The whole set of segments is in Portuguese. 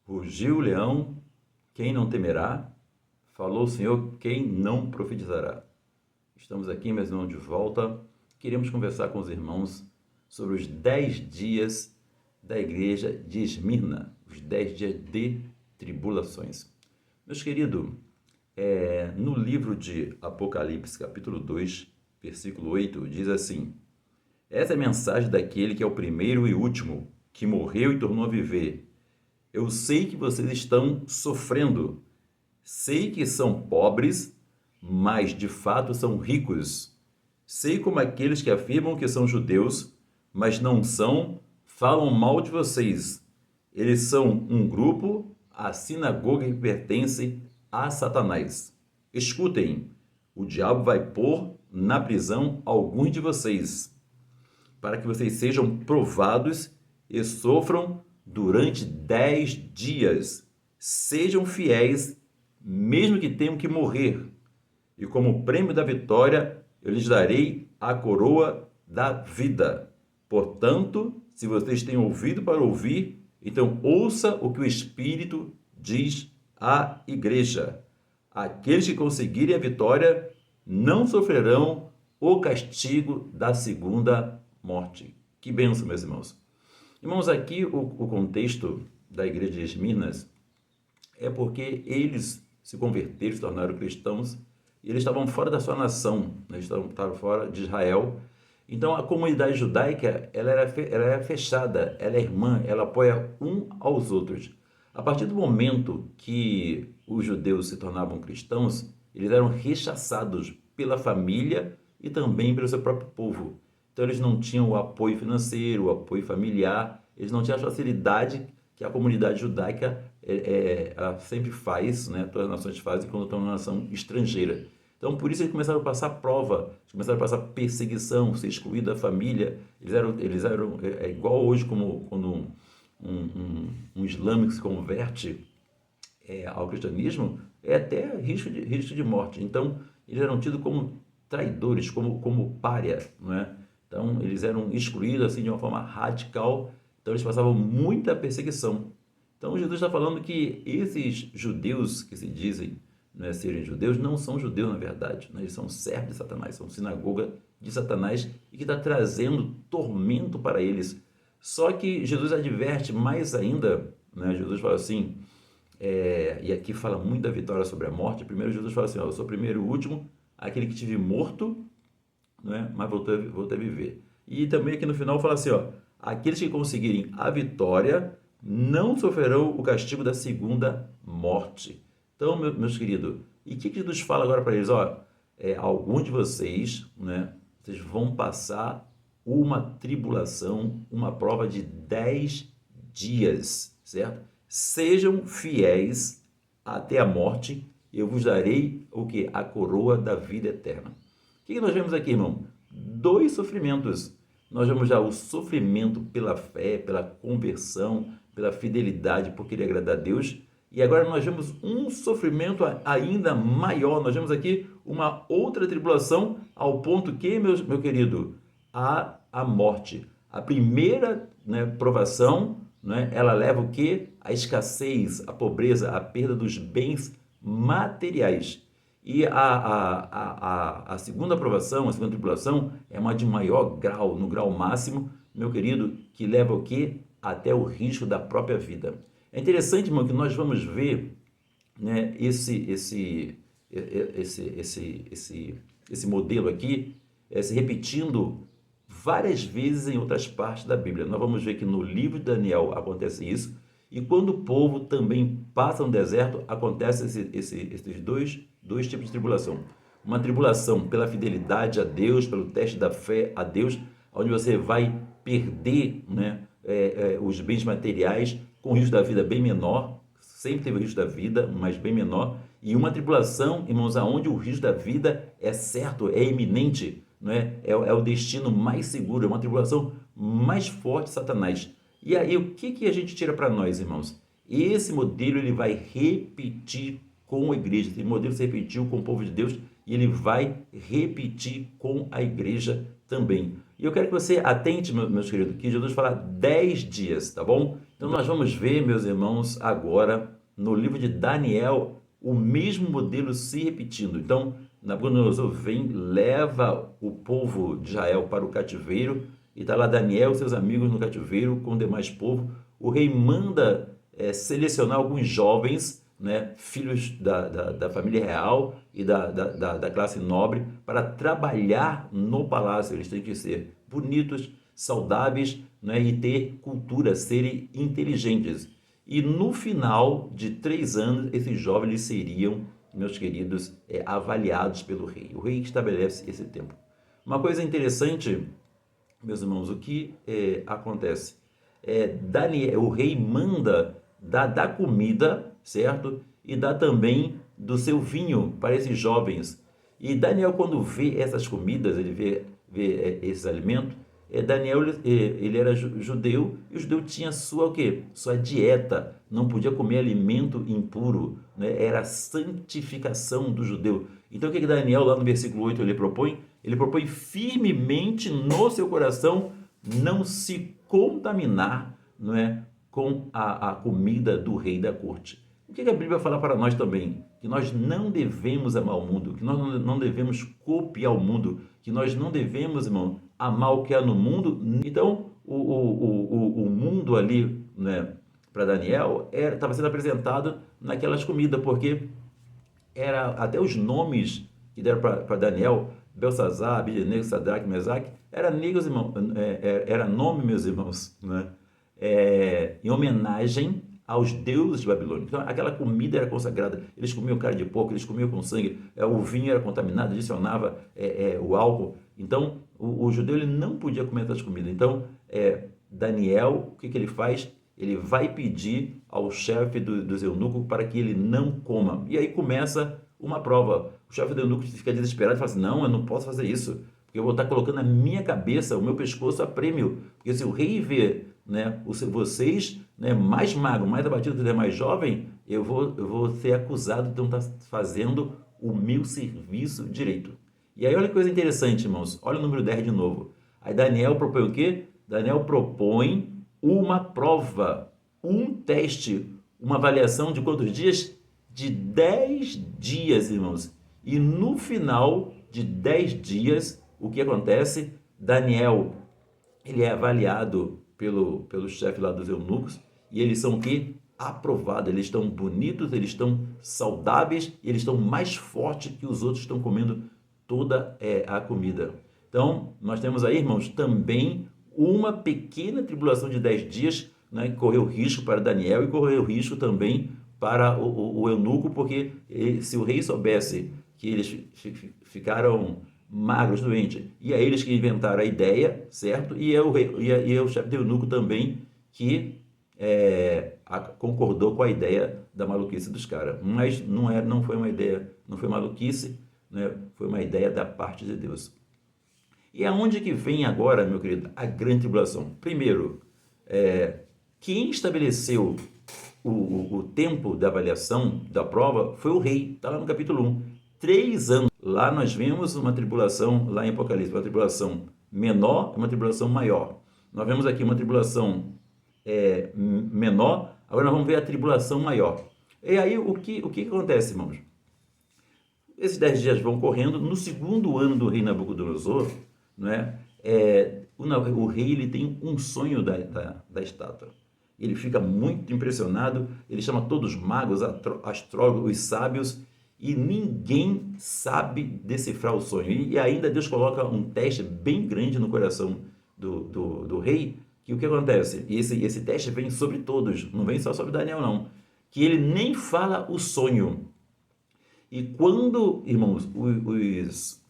Rugiu o leão, quem não temerá? Falou o Senhor, quem não profetizará? Estamos aqui, meus irmãos, de volta. Queremos conversar com os irmãos sobre os 10 dias da igreja de Esmirna, os 10 dias de tribulações. Meus queridos, no livro de Apocalipse, capítulo 2, versículo 8, diz assim: essa é a mensagem daquele que é o primeiro e último, que morreu e tornou a viver. Eu sei que vocês estão sofrendo. Sei que são pobres, mas de fato são ricos. Sei como aqueles que afirmam que são judeus, mas não são, falam mal de vocês. Eles são um grupo, a sinagoga que pertence a Satanás. Escutem, o diabo vai pôr na prisão alguns de vocês, para que vocês sejam provados e sofram durante 10 dias. Sejam fiéis, mesmo que tenham que morrer. E como prêmio da vitória, eu lhes darei a coroa da vida. Portanto, se vocês têm ouvido para ouvir, então ouça o que o Espírito diz à igreja. Aqueles que conseguirem a vitória não sofrerão o castigo da segunda morte. Que bênção, meus irmãos. Irmãos, aqui o contexto da igreja de Esmirnas é porque eles se converteram, se tornaram cristãos, e eles estavam fora da sua nação, né? Eles estavam fora de Israel. Então a comunidade judaica ela era fechada, ela é irmã, ela apoia um aos outros. A partir do momento que os judeus se tornavam cristãos, eles eram rechaçados pela família e também pelo seu próprio povo. Então eles não tinham o apoio financeiro, o apoio familiar, eles não tinham a facilidade que a comunidade judaica ela sempre faz, né? Todas as nações fazem quando estão numa nação estrangeira. Então por isso eles começaram a passar prova, eles começaram a passar perseguição, ser excluído da família. Eles eram igual hoje como quando um islâmico se converte ao cristianismo, é até risco de morte. Então eles eram tidos como traidores, como pária, não é? Então, eles eram excluídos assim de uma forma radical, então eles passavam muita perseguição. Então, Jesus está falando que esses judeus que se dizem, né, serem judeus, não são judeus na verdade, né? Eles são servos de Satanás, são sinagoga de Satanás e que está trazendo tormento para eles. Só que Jesus adverte mais ainda, né? Jesus fala assim, e aqui fala muito da vitória sobre a morte. Primeiro Jesus fala assim, ó, eu sou o primeiro e o último, aquele que tive morto, não é? Mas voltei a viver. E também aqui no final fala assim, ó, aqueles que conseguirem a vitória não sofrerão o castigo da segunda morte. Então, meus queridos, e o que Jesus fala agora para eles? Ó, alguns de vocês, né, vocês vão passar uma tribulação, uma prova de 10 dias, certo? Sejam fiéis até a morte, eu vos darei o que? A coroa da vida eterna. O que nós vemos aqui, irmão? 2 sofrimentos. Nós vemos já o sofrimento pela fé, pela conversão, pela fidelidade por querer agradar a Deus. E agora nós vemos um sofrimento ainda maior. Nós vemos aqui uma outra tribulação ao ponto que, meu querido, a morte. A primeira, né, provação, né, ela leva o quê? A escassez, a pobreza, a perda dos bens materiais. E a segunda aprovação, a segunda tribulação, é uma de maior grau, no grau máximo, meu querido, que leva o quê? Até o risco da própria vida. É interessante, irmão, que nós vamos ver, né, esse modelo aqui se repetindo várias vezes em outras partes da Bíblia. Nós vamos ver que no livro de Daniel acontece isso, e quando o povo também passa no deserto, acontece esses dois tipos de tribulação. Uma tribulação pela fidelidade a Deus, pelo teste da fé a Deus, onde você vai perder, né, os bens materiais com o risco da vida bem menor, sempre teve o risco da vida, mas bem menor, e uma tribulação, irmãos, aonde o risco da vida é certo, é iminente, não é? É o destino mais seguro, é uma tribulação mais forte de Satanás. E aí, o que a gente tira para nós, irmãos? Esse modelo ele vai repetir com a igreja. Esse modelo se repetiu com o povo de Deus e ele vai repetir com a igreja também. E eu quero que você atente, meus queridos, que Jesus fala 10 dias, tá bom? Então nós vamos ver, meus irmãos, agora no livro de Daniel, o mesmo modelo se repetindo. Então, Nabucodonosor vem, leva o povo de Israel para o cativeiro, e está lá Daniel e seus amigos no cativeiro com o demais povo. O rei manda selecionar alguns jovens, né, filhos da família real e da classe nobre, para trabalhar no palácio. Eles têm que ser bonitos, saudáveis, né, e ter cultura, serem inteligentes. E no final de 3 anos, esses jovens seriam, meus queridos, avaliados pelo rei. O rei estabelece esse tempo. Uma coisa interessante, meus irmãos, o que acontece? Daniel, o rei manda dar comida, certo? E dá também do seu vinho para esses jovens. E Daniel, quando vê essas comidas, ele vê esses alimentos, Daniel, ele era judeu, e o judeu tinha sua o quê? Sua dieta, não podia comer alimento impuro, né? Era a santificação do judeu. Então o que Daniel, lá no versículo 8, ele propõe? Ele propõe firmemente no seu coração não se contaminar, não é, com a comida do rei da corte. O que a Bíblia fala para nós também? Que nós não devemos amar o mundo, que nós não devemos copiar o mundo, que nós não devemos, irmão, amar o que há no mundo. Então, o mundo ali, né, para Daniel, estava sendo apresentado naquelas comidas, porque era até os nomes que deram para Daniel, Belsazar, Abednego, Sadraque, Mesaque, era negros, irmão, era nome, meus irmãos, né? Em homenagem aos deuses de Babilônia. Então, aquela comida era consagrada. Eles comiam carne de porco, eles comiam com sangue, o vinho era contaminado, adicionava o álcool. Então, o judeu ele não podia comer essas comidas. Então, Daniel, o que ele faz? Ele vai pedir ao chefe dos eunucos para que ele não coma. E aí começa uma prova. O chefe do eunuco fica desesperado e fala assim, não, eu não posso fazer isso, porque eu vou estar colocando a minha cabeça, o meu pescoço a prêmio. Porque se o rei vê, né, vocês, né, mais magro, mais abatido que o mais jovem, eu vou ser acusado de não estar fazendo o meu serviço direito. E aí olha que coisa interessante, irmãos. Olha o número 10 de novo. Aí Daniel propõe o quê? Daniel propõe uma prova, um teste, uma avaliação de quantos dias? De 10 dias, irmãos. E no final de 10 dias, o que acontece? Daniel, ele é avaliado pelo chefe lá dos eunucos, e eles são o quê? Aprovados. Eles estão bonitos, eles estão saudáveis, e eles estão mais fortes que os outros que estão comendo toda a comida. Então, nós temos aí, irmãos, também uma pequena tribulação de 10 dias, né, que correu risco para Daniel e correu risco também para o eunuco, porque se o rei soubesse que eles ficaram magros, doentes, e aí eles que inventaram a ideia, certo? E é o chefe do eunuco também que concordou com a ideia da maluquice dos caras. Mas não foi uma ideia, não foi maluquice, né? Foi uma ideia da parte de Deus. E aonde que vem agora, meu querido, a grande tribulação? Primeiro, quem estabeleceu o tempo da avaliação da prova foi o rei, está lá no capítulo 1. 3 anos. Lá nós vemos uma tribulação, lá em Apocalipse, uma tribulação menor e uma tribulação maior. Nós vemos aqui uma tribulação menor, agora nós vamos ver a tribulação maior. E aí o que acontece, irmãos? Esses 10 dias vão correndo. No segundo ano do rei Nabucodonosor, não é? O rei ele tem um sonho da estátua. Ele fica muito impressionado, ele chama todos os magos, astrólogos, os sábios, e ninguém sabe decifrar o sonho. E ainda Deus coloca um teste bem grande no coração do rei, que o que acontece? Esse teste vem sobre todos, não vem só sobre Daniel não, que ele nem fala o sonho. E quando, irmãos, os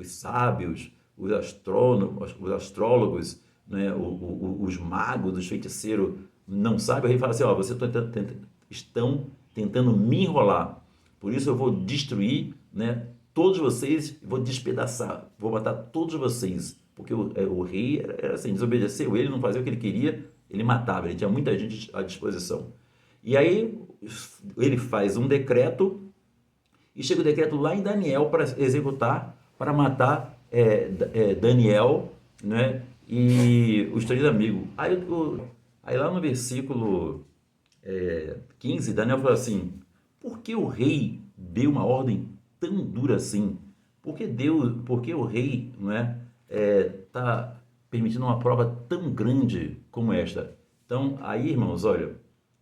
sábios, os astrólogos, né, os magos, os feiticeiros não sabem, o rei fala assim, vocês estão tentando me enrolar, por isso eu vou destruir, né, todos vocês, vou despedaçar, vou matar todos vocês, porque o rei era assim, desobedeceu, ele não fazia o que ele queria, ele matava, ele tinha muita gente à disposição. E aí ele faz um decreto, e chega o decreto lá em Daniel para executar, para matar Daniel né? E os 3 amigos. Aí lá no versículo 15, Daniel fala assim: por que o rei deu uma ordem tão dura assim? Por que o rei, não é, tá permitindo uma prova tão grande como esta? Então, aí, irmãos, olha,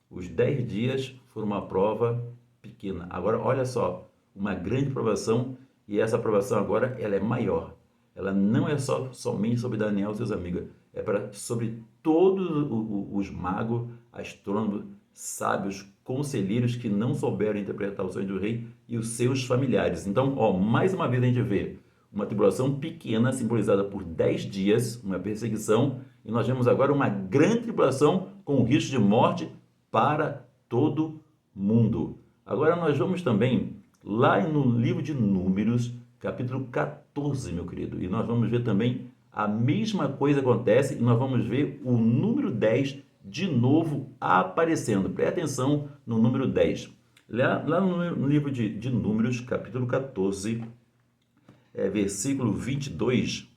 os 10 dias foram uma prova pequena. Agora, olha só, uma grande provação, e essa provação agora ela é maior. Ela não é somente sobre Daniel e seus amigos, é sobre todos os magos, astrônomos, sábios, conselheiros que não souberam interpretar o sonho do rei e os seus familiares. Então, ó, mais uma vez a gente vê uma tribulação pequena simbolizada por 10 dias, uma perseguição, e nós vemos agora uma grande tribulação com risco de morte para todo mundo. Agora nós vamos também lá no livro de Números, capítulo 14, meu querido, e nós vamos ver também a mesma coisa acontece e nós vamos ver o número 10 de novo aparecendo. Preste atenção no número 10. Lá no livro de Números, capítulo 14, versículo 22,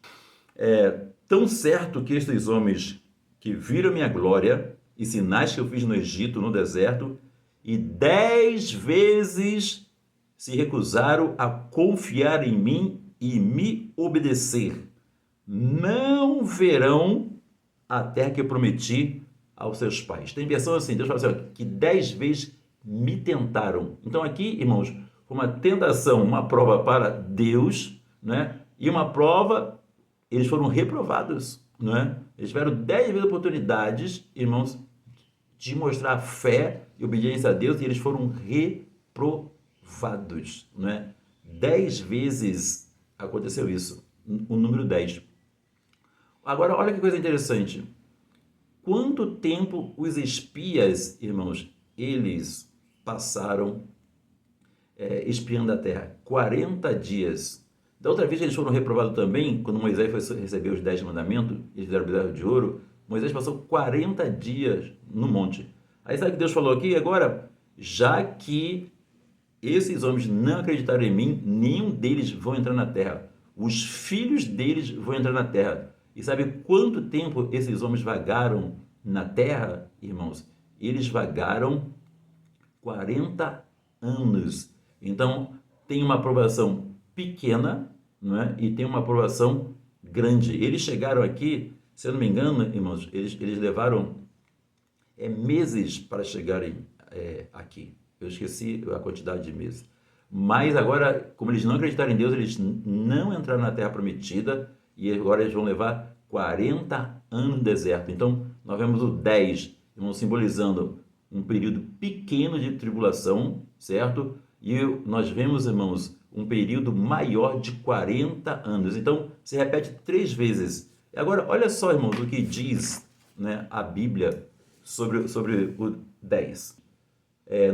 tão certo que estes homens que viram minha glória e sinais que eu fiz no Egito, no deserto, e 10 vezes se recusaram a confiar em mim e me obedecer, não verão a terra que eu prometi aos seus pais. Tem versão assim, Deus fala assim, ó, que 10 vezes me tentaram. Então aqui, irmãos, foi uma tentação, uma prova para Deus, né? E uma prova, eles foram reprovados, né? Eles tiveram 10 vezes oportunidades, irmãos, de mostrar fé e obediência a Deus, e eles foram reprovados, né? 10 vezes aconteceu isso, o número 10. Agora, olha que coisa interessante. Quanto tempo os espias, irmãos, eles passaram espiando a terra? 40 dias. Da outra vez eles foram reprovados também, quando Moisés foi receber os 10 mandamentos, eles deram bezerro de ouro, Moisés passou 40 dias no monte. Aí sabe o que Deus falou aqui? Agora, já que esses homens não acreditaram em mim, nenhum deles vão entrar na terra. Os filhos deles vão entrar na terra. E sabe quanto tempo esses homens vagaram na terra, irmãos? Eles vagaram 40 anos. Então, tem uma aprovação pequena, não é? E tem uma aprovação grande. Eles chegaram aqui, se eu não me engano, irmãos, eles levaram meses para chegarem aqui. Eu esqueci a quantidade de meses. Mas agora, como eles não acreditaram em Deus, eles não entraram na terra prometida e agora eles vão levar 40 anos no deserto. Então, nós vemos o 10, irmãos, simbolizando um período pequeno de tribulação, certo? E nós vemos, irmãos, um período maior de 40 anos. Então, se repete 3 vezes. Agora, olha só, irmãos, o que diz, né, a Bíblia sobre o 10.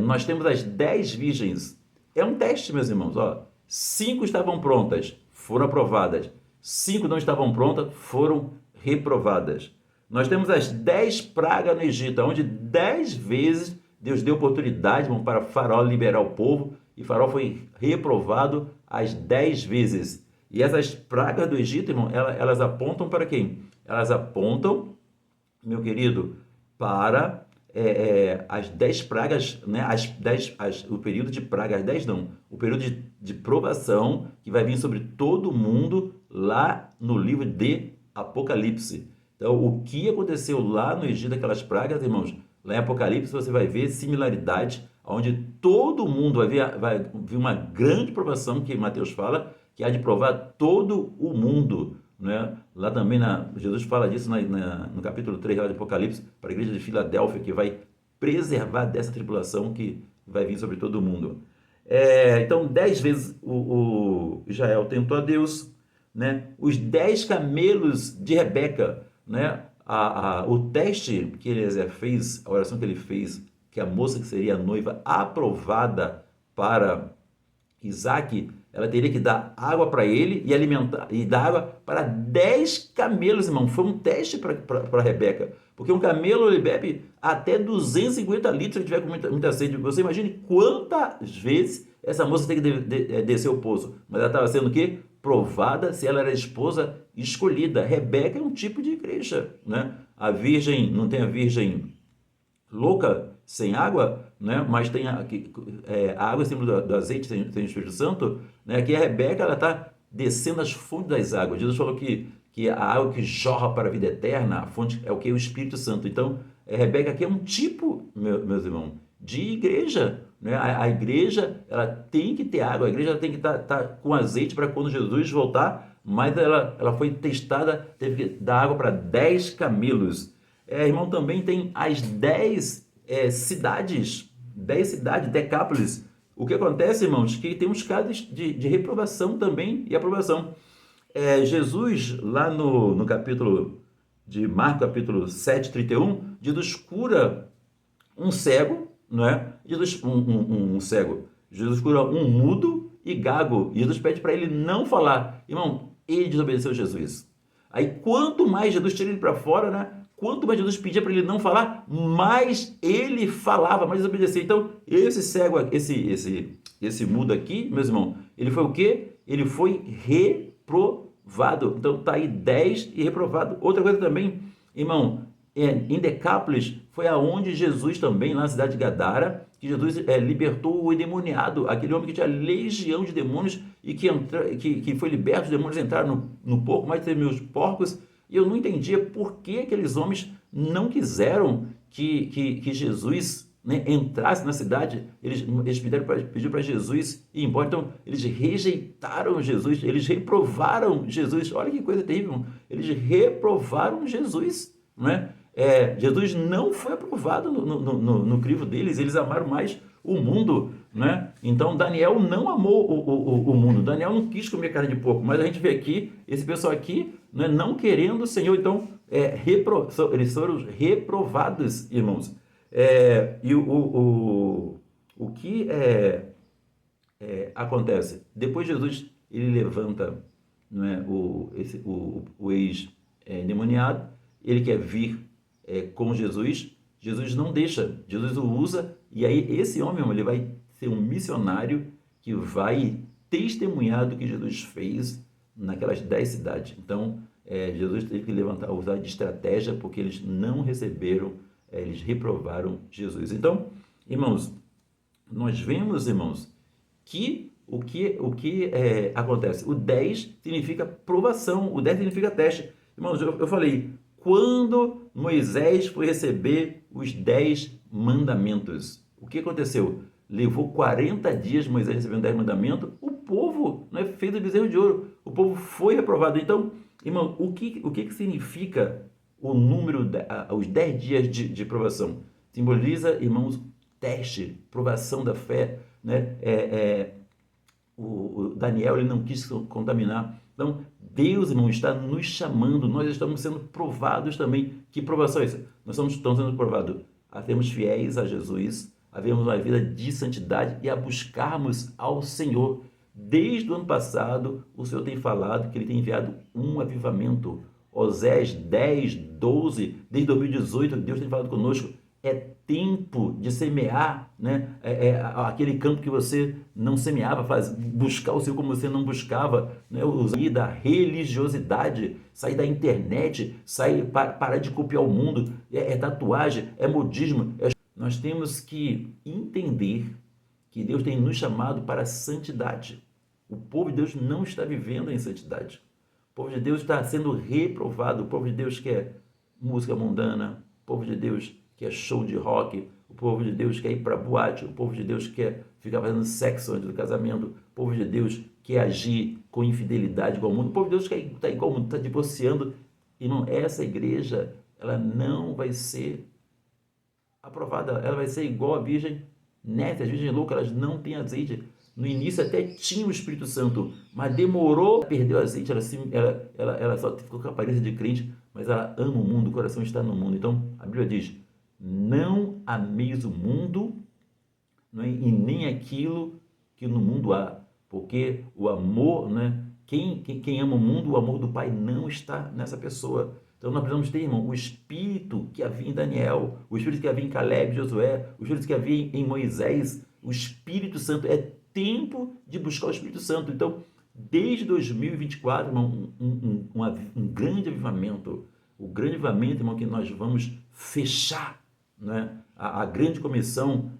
Nós temos as 10 virgens. É um teste, meus irmãos. Ó. 5 estavam prontas, foram aprovadas. 5 não estavam prontas, foram reprovadas. Nós temos as 10 pragas no Egito, onde 10 vezes Deus deu oportunidade, irmão, para Faraó liberar o povo, e Faraó foi reprovado as 10 vezes. E essas pragas do Egito, irmão, elas apontam para quem? Elas apontam, meu querido, para as 10 pragas, né? O período de pragas, 10 não, o período de provação que vai vir sobre todo mundo lá no livro de Apocalipse. Então, o que aconteceu lá no Egito, aquelas pragas, irmãos, lá em Apocalipse você vai ver similaridade, onde todo mundo vai vir uma grande provação, que Mateus fala, que há de provar todo o mundo. Né? Lá também, Jesus fala disso no capítulo 3 lá de Apocalipse, para a igreja de Filadélfia, que vai preservar dessa tribulação que vai vir sobre todo o mundo. Então, 10 vezes o Israel tentou a Deus, né? Os 10 camelos de Rebeca, né? O teste que Eliezer fez, a oração que ele fez, que a moça que seria a noiva aprovada para Isaac, ela teria que dar água para ele e alimentar, e dar água para 10 camelos, irmão. Foi um teste para Rebeca, porque um camelo ele bebe até 250 litros se ele tiver com muita sede. Você imagine quantas vezes essa moça tem que descer o poço, mas ela estava sendo o quê? provada se ela era esposa escolhida. Rebeca é um tipo de igreja, né? A virgem, não tem a virgem louca, sem água, né? Mas tem a água em cima do azeite, tem o Espírito Santo, né? Aqui a Rebeca, ela está descendo as fontes das águas. Jesus falou que a água que jorra para a vida eterna, a fonte é o que? O Espírito Santo. Então, Rebeca aqui é um tipo, meus irmãos, de igreja, né? A igreja, ela tem que ter água, a igreja ela tem que estar com azeite para quando Jesus voltar, mas ela foi testada, teve que dar água para 10 camelos. Irmão, também tem as 10 cidades, 10 cidades, Decápolis. O que acontece, irmãos, que tem uns casos de reprovação também e aprovação. Jesus, lá no capítulo de Marcos, capítulo 7, 31, Jesus cura um cego, não é? Jesus, um cego. Jesus cura um mudo e gago. Jesus pede para ele não falar. Irmão, ele desobedeceu a Jesus. Aí, quanto mais Jesus tira ele para fora, né? Quanto mais Jesus pedia para ele não falar, mais ele falava, mais desobedecia. Então, esse cego, esse mudo aqui, meus irmãos, ele foi o quê? Ele foi reprovado. Então, tá aí 10 e reprovado. Outra coisa também, irmão, em Decápolis foi aonde Jesus também, lá na cidade de Gadara, que Jesus libertou o endemoniado, aquele homem que tinha legião de demônios e que foi liberto, os demônios entraram no porco, mais de 3 mil porcos, e eu não entendia por que aqueles homens não quiseram que Jesus, né, entrasse na cidade. Eles pediram para Jesus ir embora. Então, eles rejeitaram Jesus, eles reprovaram Jesus. Olha que coisa terrível, irmão. Eles reprovaram Jesus, não é? Jesus não foi aprovado no crivo deles, eles amaram mais o mundo, né? Então Daniel não amou o mundo, Daniel não quis comer carne de porco, mas a gente vê aqui, esse pessoal aqui, né, não querendo o Senhor, então eles foram reprovados, irmãos. E o que acontece? Depois Jesus, ele levanta, não é, o ex-endemoniado, ele quer vir com Jesus, Jesus não deixa, Jesus o usa, e aí esse homem, ele vai ser um missionário que vai testemunhar do que Jesus fez naquelas 10 cidades. Então, Jesus teve que usar de estratégia, porque eles não receberam, eles reprovaram Jesus. Então, irmãos, nós vemos, irmãos, que o que acontece? O 10 significa provação, o 10 significa teste. Irmãos, eu falei, quando Moisés foi receber os 10 mandamentos, o que aconteceu? Levou 40 dias Moisés recebendo 10 mandamentos, o povo, não é, fez o bezerro de ouro, o povo foi reprovado. Então, irmão, o que significa o número, os 10 dias de provação? Simboliza, irmãos, teste, provação da fé, né? O Daniel, ele não quis contaminar. Então, Deus, irmão, está nos chamando, nós estamos sendo provados também. Que provação é essa? Nós estamos sendo provados a sermos fiéis a Jesus, a vermos uma vida de santidade e a buscarmos ao Senhor. Desde o ano passado, o Senhor tem falado que Ele tem enviado um avivamento. Oséias 10, 12, desde 2018, Deus tem falado conosco. É tempo de semear, né? Aquele campo que você não semeava, buscar o Senhor como você não buscava, né? Sair da religiosidade, sair da internet, parar de copiar o mundo, tatuagem, modismo. Nós temos que entender que Deus tem nos chamado para a santidade. O povo de Deus não está vivendo em santidade. O povo de Deus está sendo reprovado. O povo de Deus quer música mundana. O povo de Deus quer show de rock. O povo de Deus quer ir para boate. O povo de Deus quer ficar fazendo sexo antes do casamento. O povo de Deus quer agir com infidelidade com o mundo. O povo de Deus quer estar igual ao mundo, está divorciando. Irmão, essa igreja, ela não vai ser aprovada. Ela vai ser igual a virgem neta. As virgens loucas, elas não têm azeite. No início até tinha o Espírito Santo, mas demorou, perdeu o azeite, ela só ficou com a aparência de crente, mas ela ama o mundo, o coração está no mundo. Então, a Bíblia diz, não ameis o mundo, não é? E nem aquilo que no mundo há, porque o amor, né? Quem ama o mundo, o amor do Pai não está nessa pessoa. Então nós precisamos ter, irmão, o Espírito que havia em Daniel, o Espírito que havia em Caleb, Josué, o Espírito que havia em Moisés, o Espírito Santo. É tempo de buscar o Espírito Santo. Então, desde 2024, irmão, um grande avivamento. O grande avivamento, irmão, que nós vamos fechar, né? A grande comissão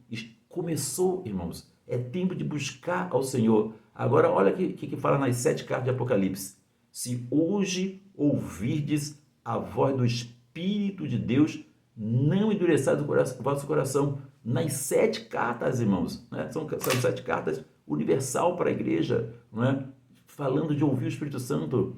começou, irmãos. É tempo de buscar ao Senhor. Agora, olha o que fala nas 7 cartas de Apocalipse. Se hoje ouvirdes a voz do Espírito de Deus, não endureçais o vosso coração. Nas 7 cartas, irmãos, né? São 7 cartas universal para a igreja, não é? Falando de ouvir o Espírito Santo.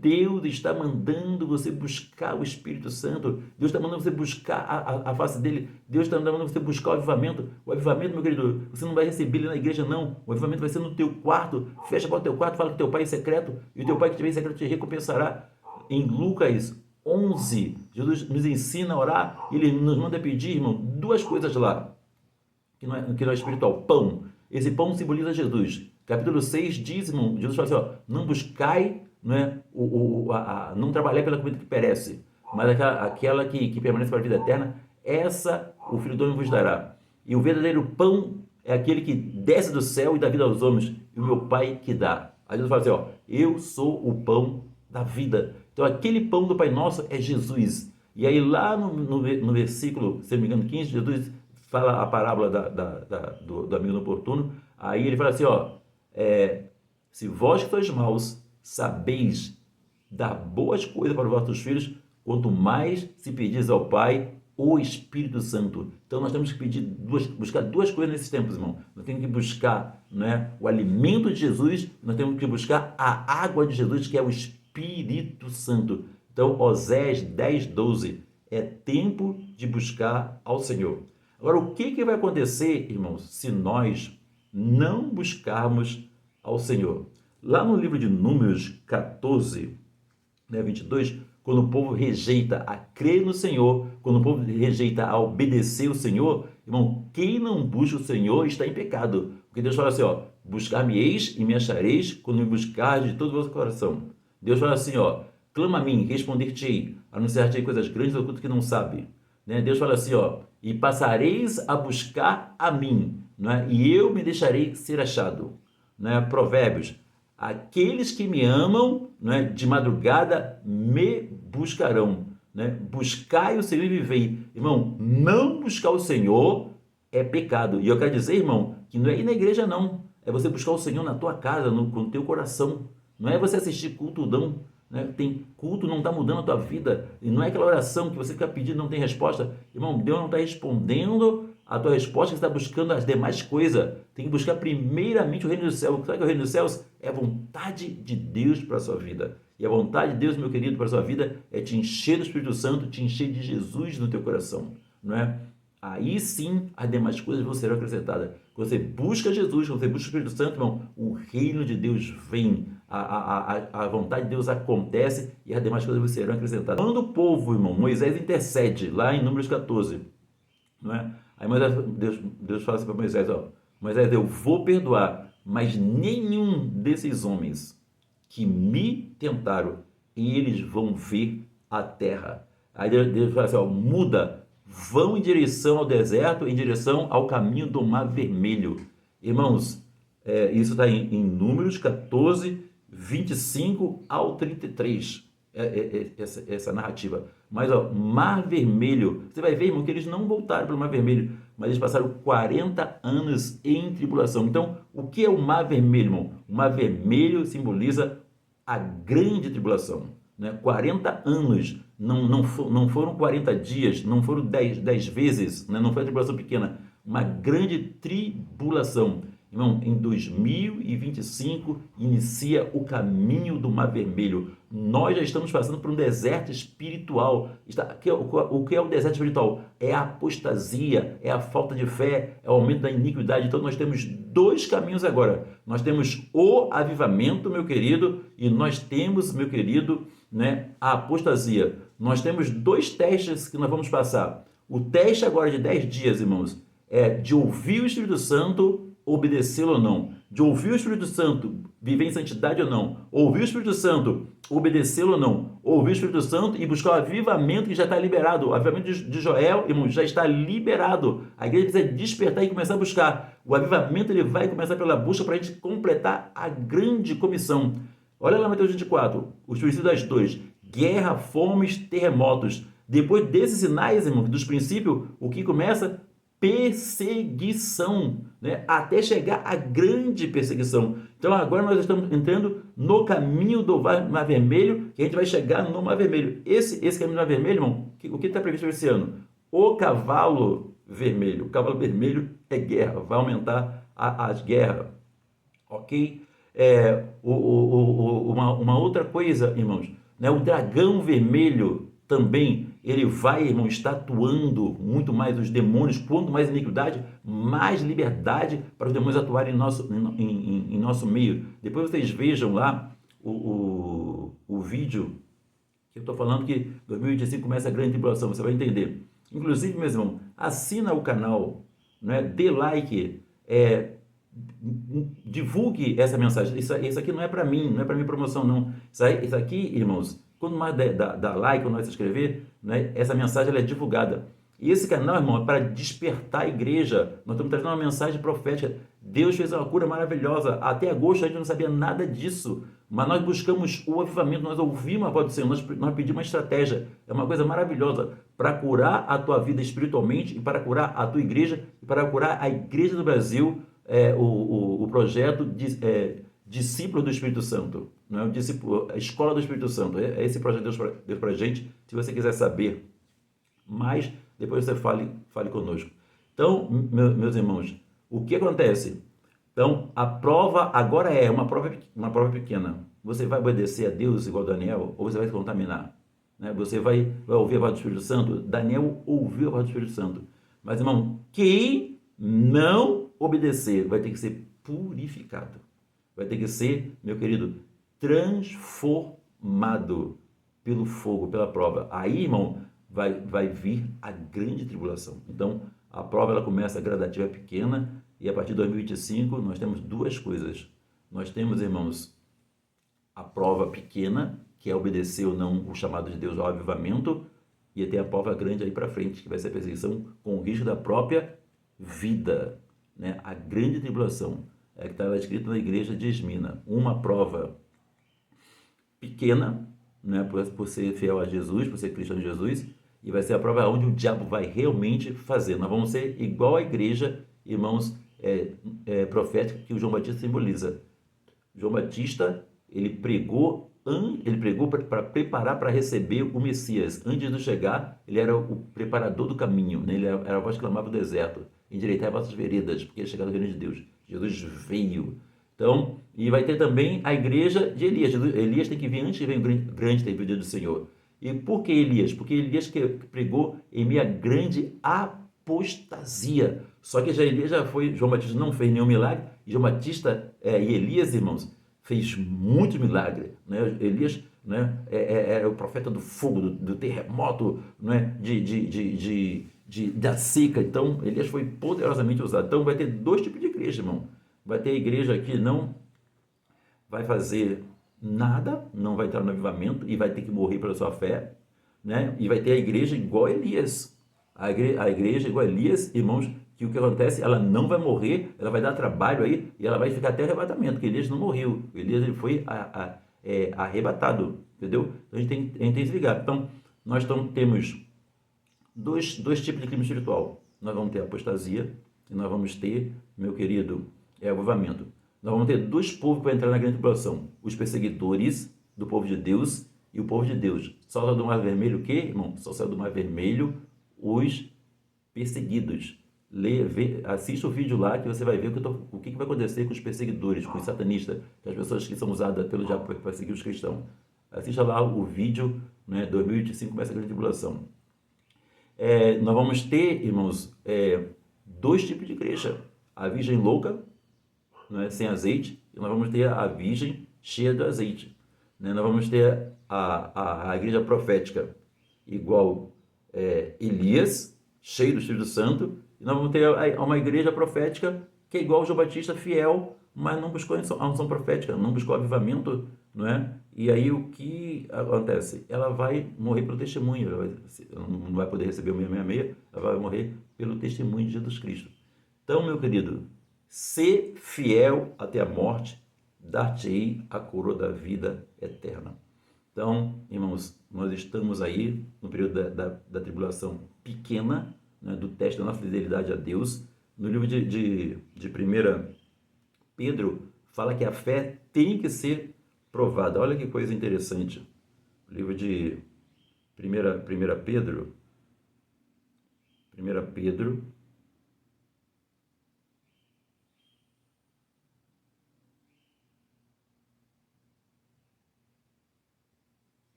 Deus está mandando você buscar o Espírito Santo. Deus está mandando você buscar a face dele. Deus está mandando você buscar o avivamento. O avivamento, meu querido, você não vai receber ele na igreja, não. O avivamento vai ser no teu quarto. Fecha para o teu quarto, fala com teu pai em secreto, e o teu pai que te vê em secreto te recompensará. Em Lucas 11, Jesus nos ensina a orar. Ele nos manda pedir, irmão, 2 coisas lá, que não é espiritual. Pão. Esse pão simboliza Jesus. Capítulo 6 diz, irmão, Jesus fala assim, não buscai, não trabalhar pela comida que perece, mas aquela que permanece para a vida eterna, essa o Filho do Homem vos dará. E o verdadeiro pão é aquele que desce do céu e dá vida aos homens, e o meu Pai que dá. Aí Jesus fala assim, eu sou o pão da vida. Então aquele pão do Pai Nosso é Jesus. E aí lá no versículo, se não me engano, 15, Jesus fala a parábola do amigo inoportuno. Aí ele fala assim, se vós que sois maus sabeis dar boas coisas para os vossos filhos, quanto mais se pedis ao Pai o Espírito Santo. Então nós temos que buscar 2 coisas nesses tempos, irmão. Nós temos que buscar, o alimento de Jesus, nós temos que buscar a água de Jesus, que é o Espírito Santo. Então, Oséias 10:12, é tempo de buscar ao Senhor. Agora, o que vai acontecer, irmãos, se nós não buscarmos ao Senhor? Lá no livro de Números 14, 22, quando o povo rejeita a crer no Senhor, quando o povo rejeita a obedecer o Senhor, irmão, quem não busca o Senhor está em pecado. Porque Deus fala assim, buscar-me-eis e me achareis quando me buscardes de todo o vosso coração. Deus fala assim, clama a mim, responder-te-ei, anunciar-te-ei coisas grandes e ocultas que não sabe. Deus fala assim, e passareis a buscar a mim, e eu me deixarei ser achado. Provérbios, aqueles que me amam, de madrugada me buscarão. Buscai o Senhor e vivei. Irmão, não buscar o Senhor é pecado. E eu quero dizer, irmão, que não é ir na igreja, não. É você buscar o Senhor na tua casa, com o teu coração. Não é você assistir culto, não. Tem culto, não está mudando a tua vida. E não é aquela oração que você fica pedindo e não tem resposta. Irmão, Deus não está respondendo a tua resposta, que você está buscando as demais coisas. Tem que buscar primeiramente o reino dos céus. Sabe que o reino dos céus é a vontade de Deus para a sua vida. E a vontade de Deus, meu querido, para a sua vida é te encher do Espírito Santo, te encher de Jesus no teu coração. Aí sim as demais coisas vão ser acrescentadas. Quando você busca Jesus, quando você busca o Espírito Santo, irmão, o reino de Deus vem, a vontade de Deus acontece e as demais coisas serão acrescentadas. Quando o povo, irmão, Moisés intercede lá em Números 14, Aí Deus fala assim para Moisés, Moisés, eu vou perdoar, mas nenhum desses homens que me tentaram, eles vão ver a terra. Aí Deus fala assim, muda, vão em direção ao deserto, em direção ao caminho do Mar Vermelho. Irmãos, isso está em Números 14, 25 ao 33, essa narrativa. Mas, Mar Vermelho, você vai ver, irmão, que eles não voltaram para o Mar Vermelho, mas eles passaram 40 anos em tribulação. Então, o que é o Mar Vermelho, irmão? O Mar Vermelho simboliza a grande tribulação. 40 anos, não foram 40 dias, não foram 10 vezes, não foi uma tribulação pequena, uma grande tribulação. Irmão, em 2025 inicia o caminho do Mar Vermelho. Nós já estamos passando por um deserto espiritual. O que é o deserto espiritual? É a apostasia, é a falta de fé, é o aumento da iniquidade. Então nós temos 2 caminhos agora. Nós temos o avivamento, meu querido, e nós temos, meu querido, a apostasia. Nós temos 2 testes que nós vamos passar. O teste agora de 10 dias, irmãos, é de ouvir o Espírito Santo, obedecê-lo ou não. de ouvir o Espírito Santo, viver em santidade ou não, ouvir o Espírito Santo, obedecê-lo ou não, ouvir o Espírito Santo e buscar o avivamento que já está liberado. O avivamento de Joel, irmão, já está liberado. A igreja precisa despertar e começar a buscar. O avivamento ele vai começar pela busca para a gente completar a grande comissão. Olha lá Mateus 24, os princípios das dores: guerra, fomes, terremotos. Depois desses sinais, irmão, dos princípios, o que começa? Perseguição, né? Até chegar à grande perseguição. Então agora nós estamos entrando no caminho do Mar Vermelho, que a gente vai chegar no Mar Vermelho. Esse caminho do Mar Vermelho, irmão, o que está previsto esse ano? O cavalo vermelho. O cavalo vermelho é guerra, vai aumentar as guerras, ok? Uma outra coisa, irmãos, né? O dragão vermelho também, ele vai, irmão, estatuando muito mais os demônios. Quanto mais iniquidade, mais liberdade para os demônios atuarem em nosso meio. Depois vocês vejam lá o vídeo que eu estou falando, que 2025 começa a grande tribulação, você vai entender. Inclusive, meus irmãos, assina o canal, né? Dê like, divulgue essa mensagem. Isso aqui não é para mim, não é para minha promoção, não. Isso aqui, irmãos, quando mais dá like, quando mais se inscrever, né, essa mensagem ela é divulgada. E esse canal, irmão, é para despertar a igreja. Nós estamos trazendo uma mensagem profética. Deus fez uma cura maravilhosa. Até agosto a gente não sabia nada disso. Mas nós buscamos o avivamento, nós ouvimos a voz do Senhor, nós pedimos uma estratégia. É uma coisa maravilhosa para curar a tua vida espiritualmente e para curar a tua igreja e para curar a igreja do Brasil. O projeto de discípulo do Espírito Santo, não é? O discípulo, a escola do Espírito Santo. É esse projeto que Deus deu para a gente. Se você quiser saber mais, depois você fale conosco. Então, meus irmãos, o que acontece? Então, a prova agora é uma prova pequena. Você vai obedecer a Deus igual Daniel, ou você vai se contaminar? Né? Você vai ouvir a voz do Espírito Santo? Daniel ouviu a voz do Espírito Santo. Mas, irmão, quem não obedecer vai ter que ser purificado. Vai ter que ser, meu querido, transformado pelo fogo, pela prova. Aí, irmão, vai vir a grande tribulação. Então, a prova ela começa gradativa, pequena, e a partir de 2025 nós temos duas coisas. Nós temos, irmãos, a prova pequena, que é obedecer ou não o chamado de Deus ao avivamento, e tem a prova grande aí para frente, que vai ser a perseguição com o risco da própria vida, né? A grande tribulação que estava escrito na igreja de Esmina, uma prova pequena, né, por ser fiel a Jesus, por ser cristão de Jesus, e vai ser a prova onde o diabo vai realmente fazer. Nós vamos ser igual à igreja, irmãos, profética que o João Batista simboliza. João Batista, ele pregou para preparar para receber o Messias. Antes de chegar, ele era o preparador do caminho, né? Ele era a voz que clamava do deserto: endireitai vossas veredas, porque é chegado o reino de Deus. Jesus veio. Então, e vai ter também a igreja de Elias. Elias tem que vir antes de vir o grande tempo do Senhor. E por que Elias? Porque Elias que pregou em meio a grande apostasia. Só que Elias já foi, João Batista não fez nenhum milagre, e João Batista e Elias, irmãos, fez muitos milagres, né? Elias, né, era o profeta do fogo, do terremoto, né, da seca. Então, Elias foi poderosamente usado. Então, vai ter dois tipos de igreja, irmão. Vai ter a igreja que não vai fazer nada, não vai entrar no avivamento e vai ter que morrer pela sua fé, né? E vai ter a igreja igual a Elias. A igreja igual a Elias, irmãos, que o que acontece, ela não vai morrer, ela vai dar trabalho aí e ela vai ficar até arrebatamento, porque Elias não morreu. Elias ele foi arrebatado, entendeu? Então, a gente tem que se ligar. Então, nós temos dois tipos de crime espiritual. Nós vamos ter a apostasia e nós vamos ter, meu querido, avivamento. Nós vamos ter dois povos para entrar na grande tribulação: os perseguidores do povo de Deus e o povo de Deus. Só saiu do Mar Vermelho o quê, irmão? Só saiu do Mar Vermelho os perseguidos. Assista o vídeo lá que você vai ver o que vai acontecer com os perseguidores, com os satanistas, com as pessoas que são usadas pelo diabo para perseguir os cristãos. Assista lá o vídeo, né? 2025 começa a grande tribulação. Nós vamos ter, irmãos, dois tipos de igreja: a virgem louca, né, sem azeite, e nós vamos ter a virgem cheia de azeite, né? Nós vamos ter a igreja profética igual Elias, cheio do Espírito Santo, e nós vamos ter uma igreja profética que é igual João Batista, fiel mas não buscou a unção profética, não buscou avivamento, não é? E aí o que acontece? Ela vai morrer pelo testemunho, ela não vai poder receber o 666, ela vai morrer pelo testemunho de Jesus Cristo. Então, meu querido, ser fiel até a morte, dar-te-ei a coroa da vida eterna. Então, irmãos, nós estamos aí no período da tribulação pequena, né, do teste da nossa fidelidade a Deus. No livro de 1 Pedro, fala que a fé tem que ser provada. Olha que coisa interessante. O livro de 1 Pedro,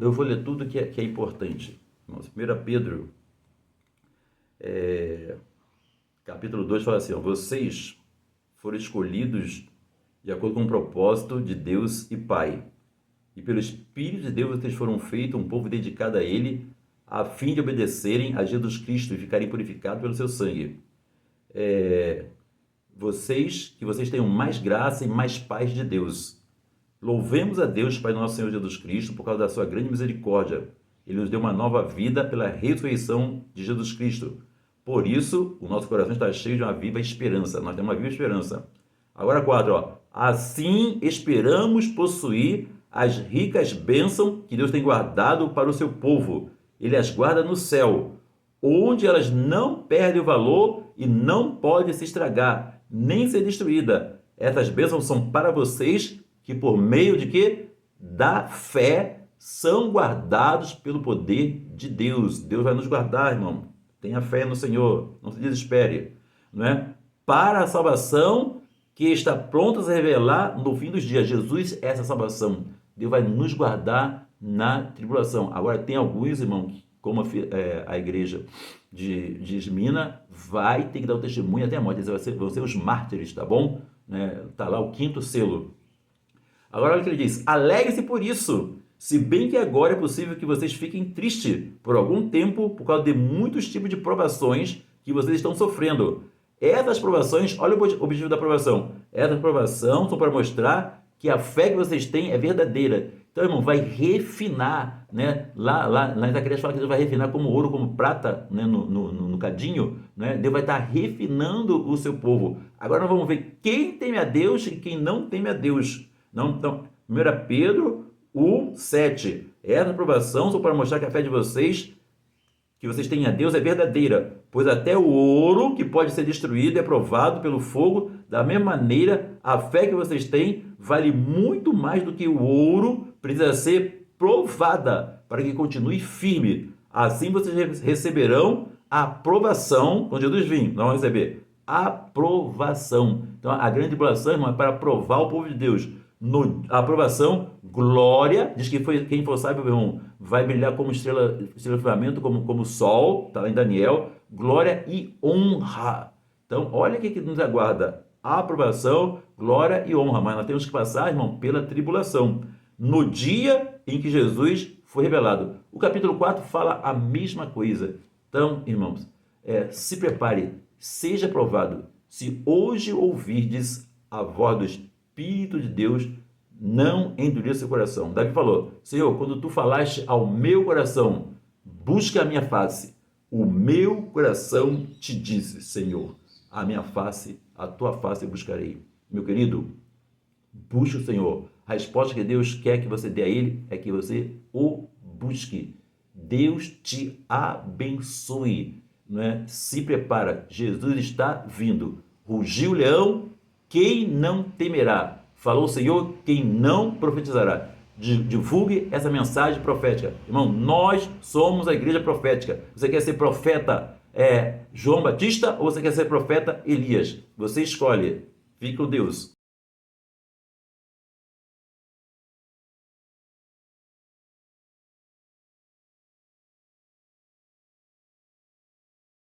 eu vou ler tudo que é importante. Irmãos, 1 Pedro, capítulo 2, fala assim, ó, vocês foram escolhidos de acordo com o propósito de Deus e Pai. E pelo Espírito de Deus vocês foram feitos um povo dedicado a Ele, a fim de obedecerem a Jesus Cristo e ficarem purificados pelo seu sangue. Que vocês tenham mais graça e mais paz de Deus. Louvemos a Deus, Pai do nosso Senhor Jesus Cristo, por causa da sua grande misericórdia. Ele nos deu uma nova vida pela ressurreição de Jesus Cristo. Por isso, o nosso coração está cheio de uma viva esperança. Nós temos uma viva esperança. Agora 4, ó. Assim esperamos possuir as ricas bênçãos que Deus tem guardado para o seu povo. Ele as guarda no céu, onde elas não perdem o valor e não podem se estragar, nem ser destruída. Essas bênçãos são para vocês que por meio de quê? Da fé são guardados pelo poder de Deus. Deus vai nos guardar, irmão. Tenha fé no Senhor, não se desespere, não é? Para a salvação que está pronta a se revelar no fim dos dias. Jesus é essa salvação. Deus vai nos guardar na tribulação. Agora, tem alguns, irmão, como a igreja de Esmina, vai ter que dar o testemunho até a morte. Eles vão ser os mártires, tá bom? Tá lá o 5º selo. Agora, olha o que ele diz. Alegre-se por isso, se bem que agora é possível que vocês fiquem tristes por algum tempo por causa de muitos tipos de provações que vocês estão sofrendo. Essas provações, olha o objetivo da provação. Essas provações são para mostrar que a fé que vocês têm é verdadeira. Então, irmão, vai refinar, né? Lá em Zacarias fala que Deus vai refinar como ouro, como prata, né? no cadinho, né? Deus vai estar refinando o seu povo. Agora nós vamos ver quem teme a Deus e quem não teme a Deus. Então, 1 Pedro 1:7. Essa aprovação só para mostrar que a fé de vocês, que vocês têm a Deus, é verdadeira, pois até o ouro que pode ser destruído é provado pelo fogo. Da mesma maneira, a fé que vocês têm vale muito mais do que o ouro, precisa ser provada para que continue firme. Assim vocês receberão a aprovação, quando Jesus vir, nós vamos receber aprovação. Então, a grande tribulação, irmão, é para provar o povo de Deus. A aprovação, glória, diz que quem for sábio, irmão, vai brilhar como estrela de firmamento, como sol, está lá em Daniel, glória e honra. Então, olha o que nos aguarda, aprovação, glória e honra, mas nós temos que passar, irmão, pela tribulação, no dia em que Jesus foi revelado. O capítulo 4 fala a mesma coisa. Então, irmãos, se prepare, seja provado. Se hoje ouvirdes a voz do Espírito de Deus, não endureça seu coração. Davi falou, Senhor, quando tu falaste ao meu coração, busca a minha face. O meu coração te disse, Senhor, a minha face, a tua face eu buscarei. Meu querido, busque o Senhor. A resposta que Deus quer que você dê a Ele é que você o busque. Deus te abençoe. Não é? Se prepara, Jesus está vindo. Rugiu o leão, quem não temerá? Falou o Senhor, quem não profetizará? Divulgue essa mensagem profética. Irmão, nós somos a igreja profética. Você quer ser profeta João Batista ou você quer ser profeta Elias? Você escolhe. Fique com Deus.